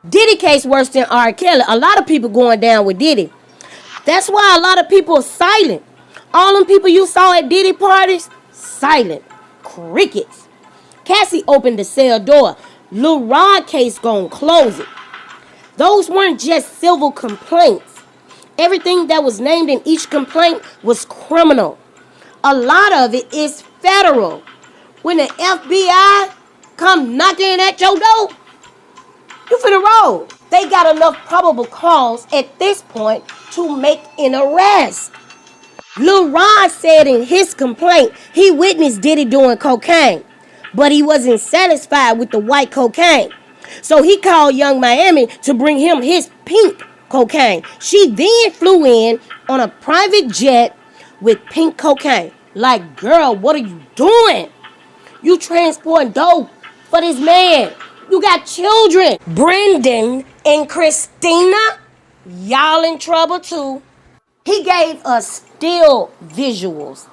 Diddy case worse than R. Kelly. A lot of people going down with Diddy. That's why a lot of people are silent. All them people you saw at Diddy parties, silent. Crickets. Cassie opened the cell door. Lil Rod case gon' close it. Those weren't just civil complaints. Everything that was named in each complaint was criminal. A lot of it is federal. When the FBI come knocking at your door, you finna roll. They got enough probable cause at this point to make an arrest. Lil Ron said in his complaint he witnessed Diddy doing cocaine, but he wasn't satisfied with the white cocaine. So he called Young Miami to bring him his pink cocaine. She then flew in on a private jet with pink cocaine. Like, girl, what are you doing? You transporting dope for this man. You got children. Brendan and Christina, y'all in trouble too. He gave us still visuals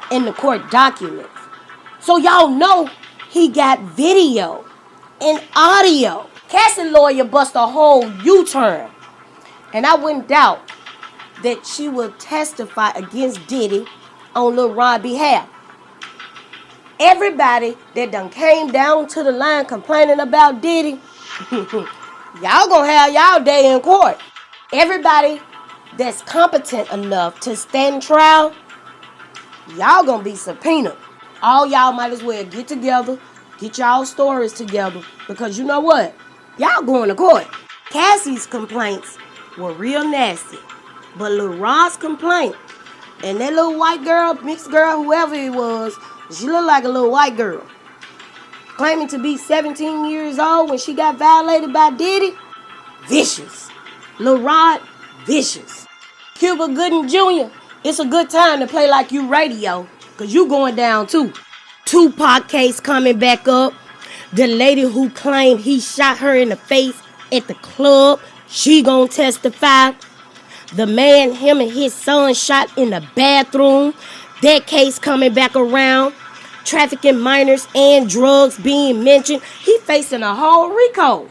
in the court documents. So y'all know he got video and audio. Cassie's lawyer bust a whole U-turn. And I wouldn't doubt that she will testify against Diddy on Lil Ron's behalf. Everybody that done came down to the line complaining about Diddy, y'all gonna have y'all day in court. Everybody that's competent enough to stand trial, y'all gonna be subpoenaed. All y'all might as well get together, get y'all stories together, because you know what? Y'all going to court. Cassie's complaints were real nasty, but Lil Ron's complaint, and that little white girl, mixed girl, whoever it was, she looked like a little white girl, claiming to be 17 years old when she got violated by Diddy. Vicious. Lil Rod, vicious. Cuba Gooding Jr., it's a good time to play like you radio, because you going down too. Tupac case coming back up. The lady who claimed he shot her in the face at the club, she gonna testify. The man him and his son shot in the bathroom, that case coming back around. Trafficking minors and drugs being mentioned. He facing a whole RICO.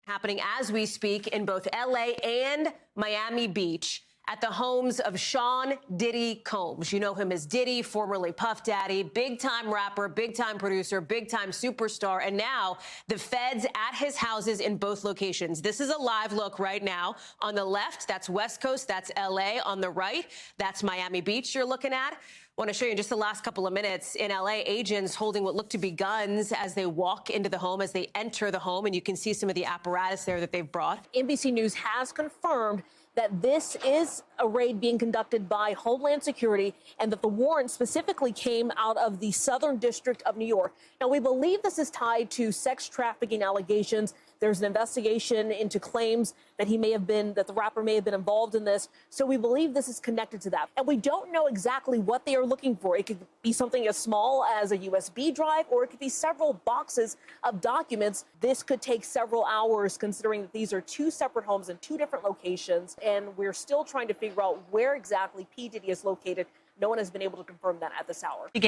Happening as we speak in both LA and Miami Beach at the homes of Sean Diddy Combs. You know him as Diddy, formerly Puff Daddy, big-time rapper, big-time producer, big-time superstar, and now the feds at his houses in both locations. This is a live look right now. On the left, that's West Coast, that's LA. On the right, that's Miami Beach you're looking at. I want to show you in just the last couple of minutes in LA, agents holding what look to be guns as they walk into the home, as they enter the home, and you can see some of the apparatus there that they've brought. NBC News has confirmed that this is a raid being conducted by Homeland Security and that the warrant specifically came out of the Southern District of New York. Now, we believe this is tied to sex trafficking allegations. There's an investigation into claims that the rapper may have been involved in this. So we believe this is connected to that. And we don't know exactly what they are looking for. It could be something as small as a USB drive, or it could be several boxes of documents. This could take several hours, considering that these are two separate homes in two different locations. And we're still trying to figure out where exactly P. Diddy is located. No one has been able to confirm that at this hour. He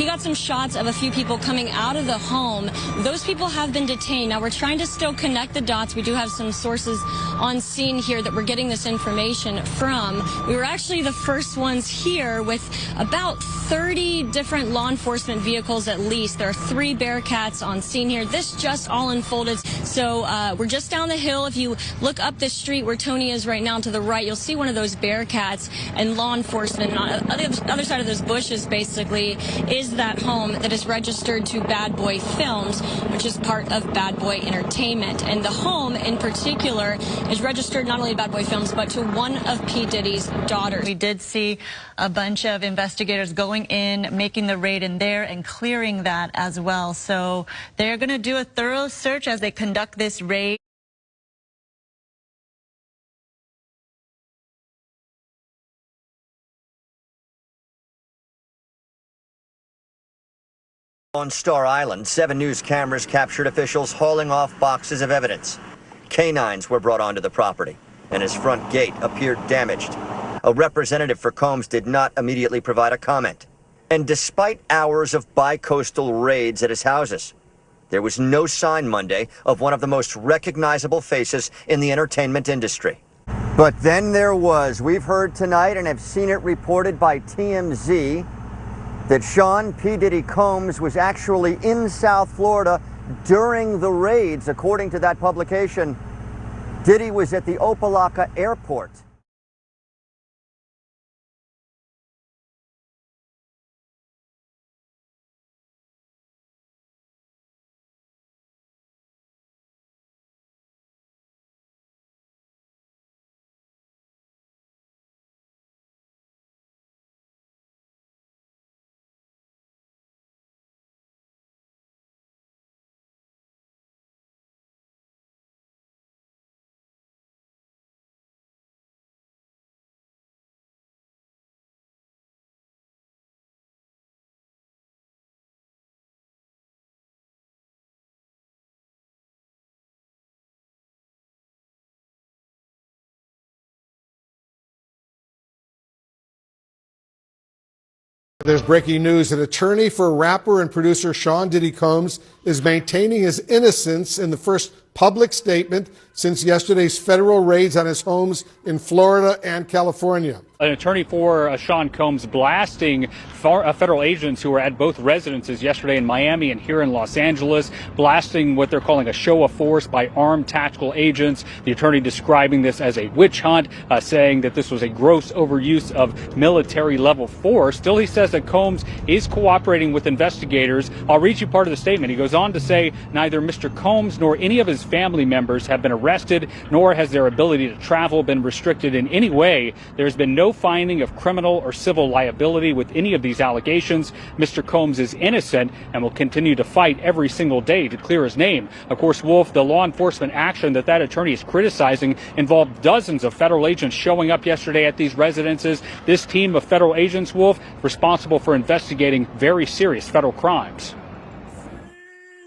got some shots of a few people coming out of the home. Those people have been detained. Now, we're trying to still connect the dots. We do have some sources on scene here that we're getting this information from. We were actually the first ones here with about 30 different law enforcement vehicles at least. There are 3 Bearcats on scene here. This just all unfolded. So we're just down the hill. If you look up the street where Tony is right now to the right, you'll see one of those Bearcats and law enforcement. And on the other side of those bushes, basically, is that home that is registered to Bad Boy Films, which is part of Bad Boy Entertainment. And the home, in particular, is registered not only to Bad Boy Films, but to one of P. Diddy's daughters. We did see a bunch of investigators going in, making the raid in there, and clearing that as well. So they're going to do a thorough search as they conduct this raid. On Star Island, 7 News cameras captured officials hauling off boxes of evidence. Canines were brought onto the property, and his front gate appeared damaged. A representative for Combs did not immediately provide a comment. And despite hours of bi-coastal raids at his houses, There was no sign Monday of one of the most recognizable faces in the entertainment industry. But then there was. We've heard tonight and have seen it reported by TMZ that Sean P. Diddy Combs was actually in South Florida during the raids. According to that publication, Diddy was at the Opa-locka airport. There's breaking news. An attorney for rapper and producer Sean Diddy Combs is maintaining his innocence in the first public statement since yesterday's federal raids on his homes in Florida and California. An attorney for Sean Combs blasting federal agents who were at both residences yesterday in Miami and here in Los Angeles, blasting what they're calling a show of force by armed tactical agents. The attorney describing this as a witch hunt, saying that this was a gross overuse of military-level force. Still, he says that Combs is cooperating with investigators. I'll read you part of the statement. He goes on to say neither Mr. Combs nor any of his family members have been arrested, nor has their ability to travel been restricted in any way. There's been no finding of criminal or civil liability with any of these allegations. Mr. Combs is innocent and will continue to fight every single day to clear his name. Of course, Wolf, the law enforcement action that attorney is criticizing involved dozens of federal agents showing up yesterday at these residences. This team of federal agents, Wolf, responsible for investigating very serious federal crimes.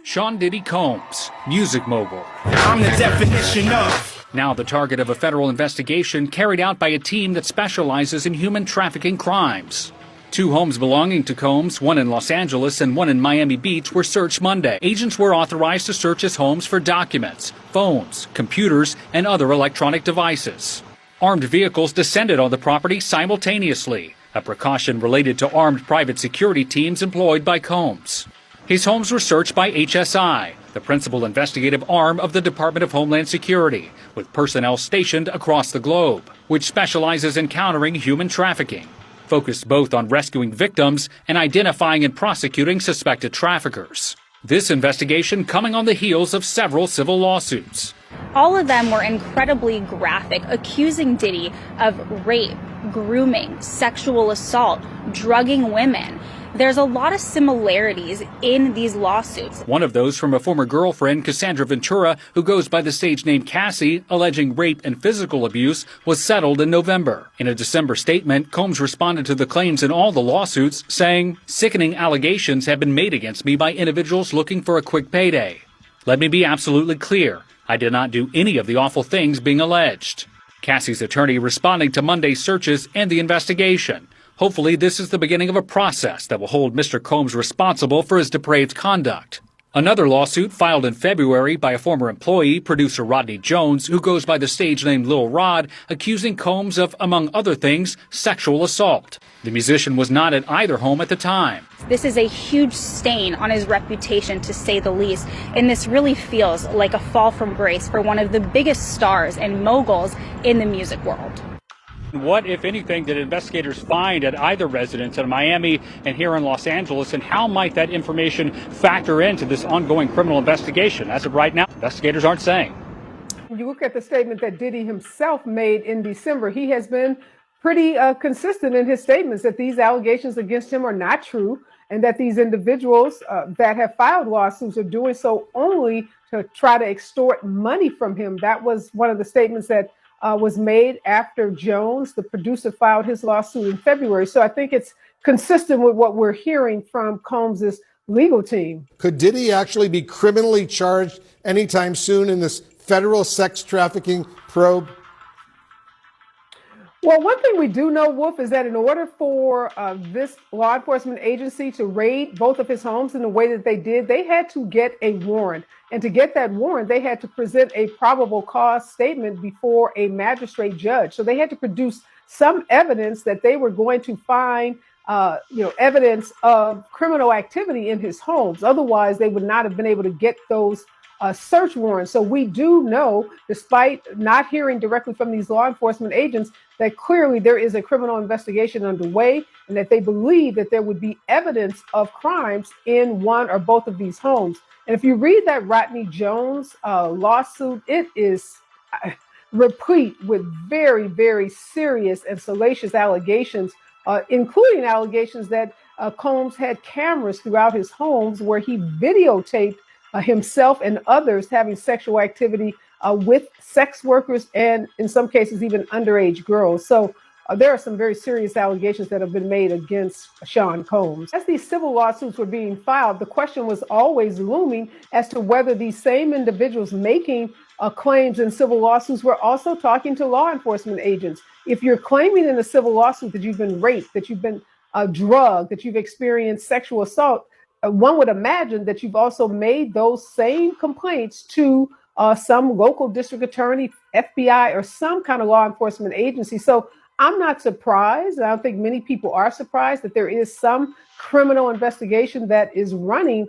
Sean Diddy Combs, music mogul. I'm the definition of. Now the target of a federal investigation carried out by a team that specializes in human trafficking crimes. Two homes belonging to Combs, one in Los Angeles and one in Miami Beach, were searched Monday. Agents were authorized to search his homes for documents, phones, computers, and other electronic devices. Armed vehicles descended on the property simultaneously, a precaution related to armed private security teams employed by Combs. His homes were searched by HSI, the principal investigative arm of the Department of Homeland Security, with personnel stationed across the globe, which specializes in countering human trafficking, focused both on rescuing victims and identifying and prosecuting suspected traffickers. This investigation coming on the heels of several civil lawsuits. All of them were incredibly graphic, accusing Diddy of rape, grooming, sexual assault, drugging women. There's a lot of similarities in these lawsuits. One of those from a former girlfriend, Cassandra Ventura, who goes by the stage name Cassie, alleging rape and physical abuse, was settled in November. In a December statement, Combs responded to the claims in all the lawsuits, saying, "Sickening allegations have been made against me by individuals looking for a quick payday. Let me be absolutely clear. I did not do any of the awful things being alleged." Cassie's attorney responding to Monday's searches and the investigation. Hopefully, this is the beginning of a process that will hold Mr. Combs responsible for his depraved conduct. Another lawsuit filed in February by a former employee, producer Rodney Jones, who goes by the stage name Lil Rod, accusing Combs of, among other things, sexual assault. The musician was not at either home at the time. This is a huge stain on his reputation, to say the least, and this really feels like a fall from grace for one of the biggest stars and moguls in the music world. What, if anything, did investigators find at either residence in Miami and here in Los Angeles, and how might that information factor into this ongoing criminal investigation? As of right now, investigators aren't saying. You look at the statement that Diddy himself made in December. He has been pretty consistent in his statements that these allegations against him are not true, and that these individuals that have filed lawsuits are doing so only to try to extort money from him. That was one of the statements that was made after Jones, the producer, filed his lawsuit in February. So I think it's consistent with what we're hearing from Combs's legal team. Could Diddy actually be criminally charged anytime soon in this federal sex trafficking probe? Well, one thing we do know, Wolf, is that in order for this law enforcement agency to raid both of his homes in the way that they did, they had to get a warrant. And to get that warrant, they had to present a probable cause statement before a magistrate judge. So they had to produce some evidence that they were going to find, evidence of criminal activity in his homes. Otherwise, they would not have been able to get those search warrants. So we do know, despite not hearing directly from these law enforcement agents, that clearly there is a criminal investigation underway and that they believe that there would be evidence of crimes in one or both of these homes. And if you read that Rodney Jones lawsuit, it is replete with very, very serious and salacious allegations, including allegations that Combs had cameras throughout his homes where he videotaped himself and others having sexual activity with sex workers and in some cases even underage girls. So there are some very serious allegations that have been made against Sean Combs. As these civil lawsuits were being filed, the question was always looming as to whether these same individuals making claims in civil lawsuits were also talking to law enforcement agents. If you're claiming in a civil lawsuit that you've been raped, that you've been drugged, that you've experienced sexual assault, one would imagine that you've also made those same complaints to some local district attorney, FBI, or some kind of law enforcement agency. So I'm not surprised. I don't think many people are surprised that there is some criminal investigation that is running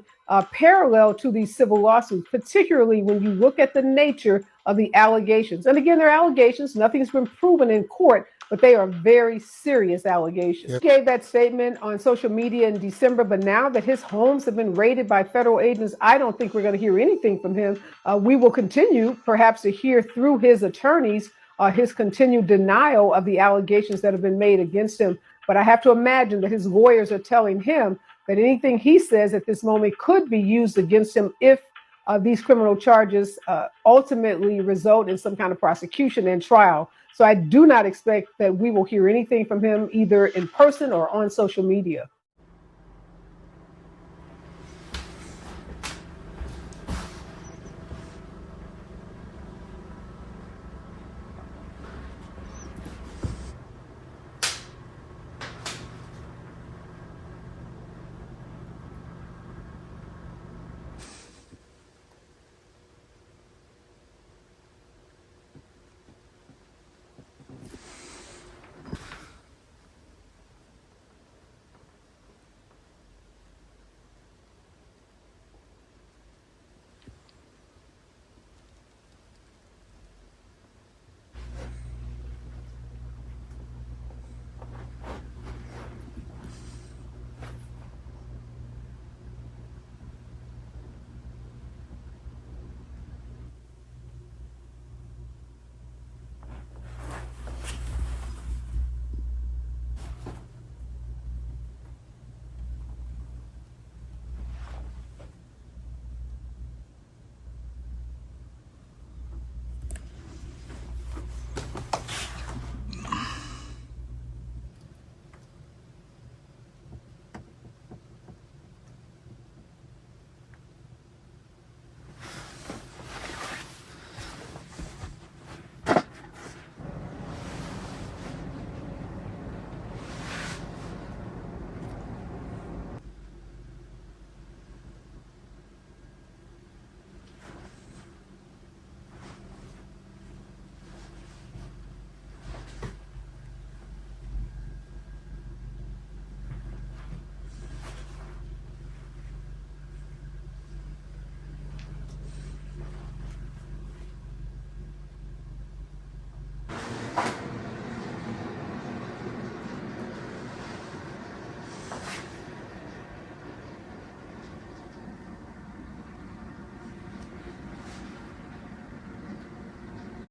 parallel to these civil lawsuits, particularly when you look at the nature of the allegations. And again, they're allegations. Nothing's been proven in court, but they are very serious allegations. He gave that statement on social media in December, but now that his homes have been raided by federal agents, I don't think we're going to hear anything from him. We will continue perhaps to hear through his attorneys his continued denial of the allegations that have been made against him. But I have to imagine that his lawyers are telling him that anything he says at this moment could be used against him if these criminal charges ultimately result in some kind of prosecution and trial. So I do not expect that we will hear anything from him either in person or on social media.